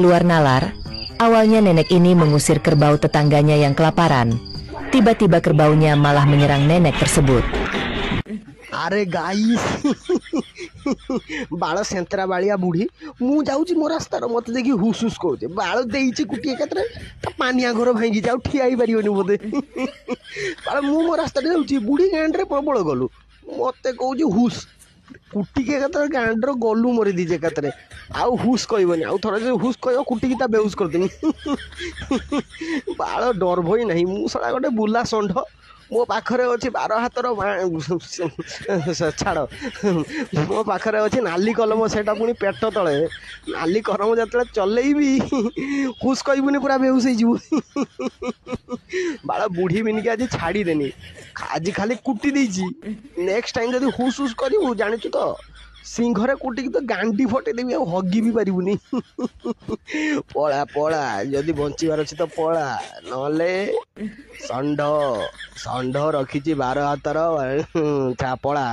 Luar nalar, awalnya nenek ini mengusir kerbau tetangganya yang kelaparan. Tiba-tiba kerbaunya malah menyerang nenek tersebut. अरे guys बाल सेंतरा बालिया बुढ़ी मु जाऊँ मो रास्तार मत देखिए हुस हुस कहे बाल देची कुटी एकात्र पानिया घर भांगी जाऊ ठिया पारे बोधे बाल मु मो रास्ता जाऊँगी बुढ़ी गांडे प्रबल गलु मत कौच हुस कुटिक एकात्र गांडर गलु मरी दीजे एकात्र आउ हुस कहबनी आउ थोड़ा हुस कह कुटिकी ता बेहुस करदेमी बाल डर भई नहीं मु सड़ा गोटे बुला षंढ मो पाखरे अच्छे 12 हाथर छाड़ मो पाखरे अच्छे नाली कलम सेटा पुणी पेट तले नाली कलम जो चलैबी हुस कहबुनि पूरा बेहुस हो बाल बुढ़ी बिनिक आज छाड़देनी आज खाली कुटी देची नेक्स्ट टाइम जब हुस हुस करू जाचु तो सिंघरे कुटिकी तो गांडी फटेदेवी हगी भी पारिबुनि पला पला जदि बंचार अच्छे तो पला नले षंढ षंढ रखी 12 हाथर पला